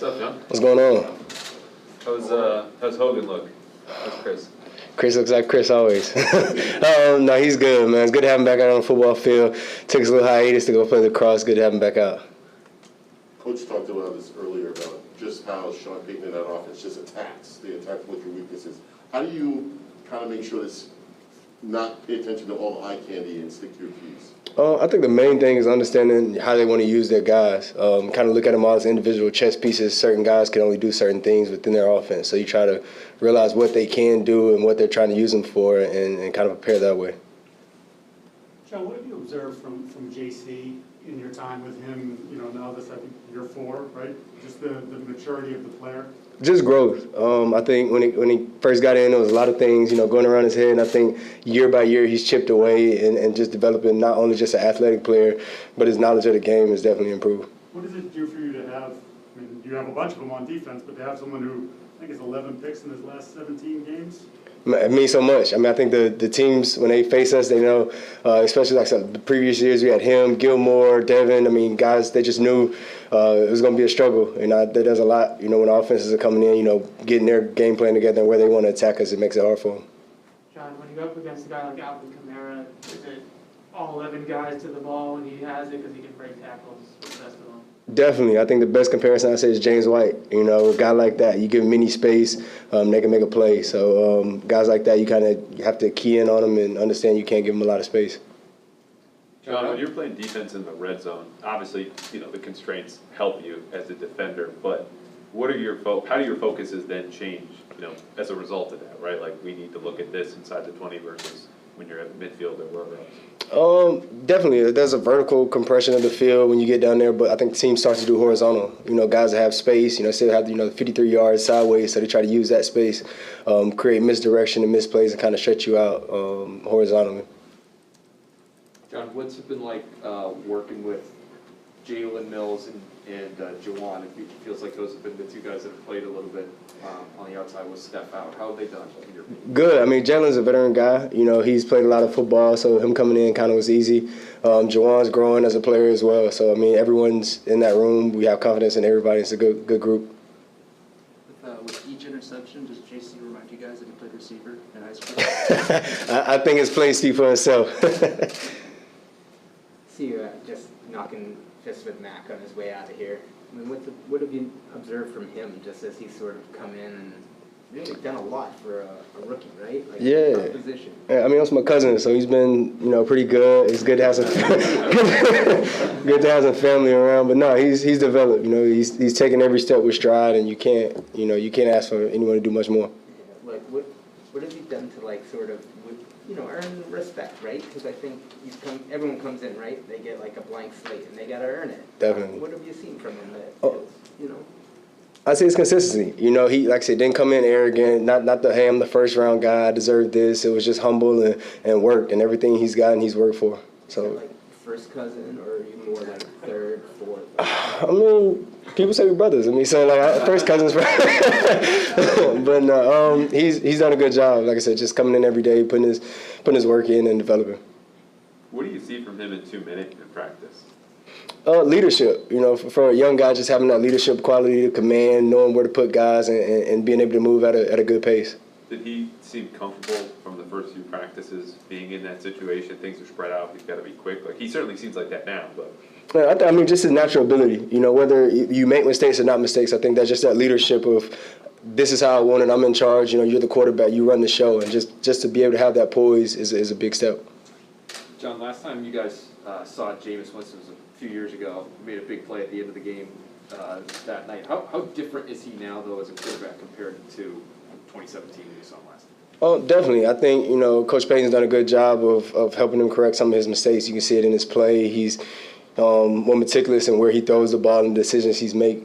up, John? What's going on? How's Hogan look? How's Chris? Chris looks like Chris always. No, he's good, man. It's good to have him back out on the football field. Took us a little hiatus to go play lacrosse. Good to have him back out. Coach talked about this earlier about just how Sean Payton in that offense just attacks. They attack with your weaknesses. How do you kind of make sure this not pay attention to all the eye candy and stick to your keys? I think the main thing is understanding how they want to use their guys. Kind of look at them all as individual chess pieces. Certain guys can only do certain things within their offense. So you try to realize what they can do and what they're trying to use them for and kind of prepare that way. John, what have you observed from JC in your time with him, now this, I think, year 4, right? Just the maturity of the player? Just growth. I think when he first got in, there was a lot of things, going around his head. And I think year by year he's chipped away and just developing not only just an athletic player, but his knowledge of the game has definitely improved. What does it do for you to have, you have a bunch of them on defense, but to have someone who, I think, has 11 picks in his last 17 games? It means so much. I think the teams, when they face us, they know, especially like the previous years, we had him, Gilmore, Devin. Guys, they just knew it was going to be a struggle. And that does a lot, when offenses are coming in, getting their game plan together and where they want to attack us, it makes it hard for them. John, when you go up against a guy like Alvin Kamara, is it all 11 guys to the ball and he has it because he can break tackles with the best of them? Definitely. I think the best comparison I say is James White. A guy like that, you give him any space, they can make a play. So guys like that, you have to key in on them and understand you can't give them a lot of space. John, when you're playing defense in the red zone, obviously, the constraints help you as a defender, but what are how do your focuses then change, as a result of that, right? Like, we need to look at this inside the 20 versus when you're at midfield or wherever else? Definitely. There's a vertical compression of the field when you get down there, but I think the team starts to do horizontal. Guys that have space, still have, 53 yards sideways, so they try to use that space, create misdirection and misplays and kind of stretch you out horizontally. John, what's it been like working with Jalen Mills and Juwan? It feels like those have been the two guys that have played a little bit on the outside with Steph out. How have they done in your opinion? Good. Jalen's a veteran guy. He's played a lot of football, so him coming in kind of was easy. Juwan's growing as a player as well. So, everyone's in that room. We have confidence in everybody. It's a good group. With each interception, does JC remind you guys that he played receiver in high school? I think it's plain Steve for himself. See you just knocking fists with Mac on his way out of here. What have you observed from him just as he's sort of come in and really done a lot for a rookie, right? Like, yeah. tough position. Yeah, it's my cousin, so he's been, pretty good. It's good to have some good to have some family around. But no, he's developed. He's taken every step with stride, and you can't ask for anyone to do much more. Yeah, like what have you done to sort of earn respect, right? Because I think everyone comes in, right? They get a blank slate, and they got to earn it. Definitely. What have you seen from him that I'd say it's consistency. He, like I said, didn't come in arrogant, not the, hey, I'm the first round guy, I deserve this. It was just humble and worked, and everything he's gotten, he's worked for. So. First cousin, or are you more third, fourth? People say we're brothers. So first cousins, but no, he's done a good job. Like I said, just coming in every day, putting his work in and developing. What do you see from him in 2 minutes in practice? Leadership. For a young guy, just having that leadership quality to command, knowing where to put guys, and being able to move at a good pace. Did he seem comfortable from the first few practices being in that situation? Things are spread out. He's got to be quick. He certainly seems like that now, but. Just his natural ability. Whether you make mistakes or not mistakes, I think that's just that leadership of this is how I want it. I'm in charge. You're the quarterback. You run the show, and just to be able to have that poise is a big step. John, last time you guys saw Jameis Winston was a few years ago. Made a big play at the end of the game that night. How different is he now, though, as a quarterback compared to 2017 when you saw him last time? Oh, definitely. I think, Coach Payton's done a good job of helping him correct some of his mistakes. You can see it in his play. He's more meticulous in where he throws the ball and decisions he's made,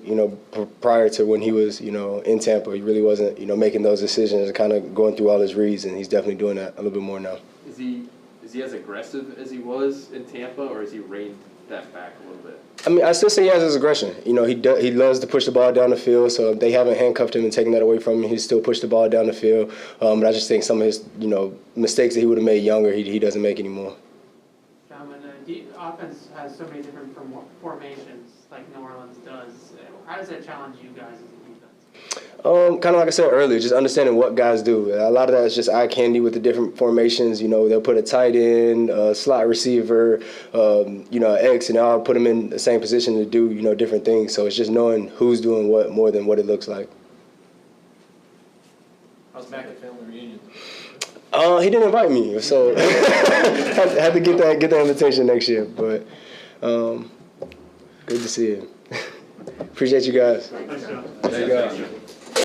prior to when he was, in Tampa. He really wasn't, making those decisions and kind of going through all his reads, and he's definitely doing that a little bit more now. Is he as aggressive as he was in Tampa, or has he reined that back a little bit? I still say he has his aggression. He loves to push the ball down the field, so if they haven't handcuffed him and taken that away from him, he still push the ball down the field. But I just think some of his, mistakes that he would have made younger, he doesn't make anymore. John, when the offense has so many different formations like New Orleans does. How does that challenge you guys as a defense? Kind of like I said earlier, just understanding what guys do. A lot of that is just eye candy with the different formations. You know, they'll put a tight end, a slot receiver, X, and I'll put them in the same position to do, different things. So it's just knowing who's doing what more than what it looks like. How's back at family reunion? He didn't invite me, so had to get that invitation next year. But good to see you. Appreciate you guys. Thanks, John. Thank you guys.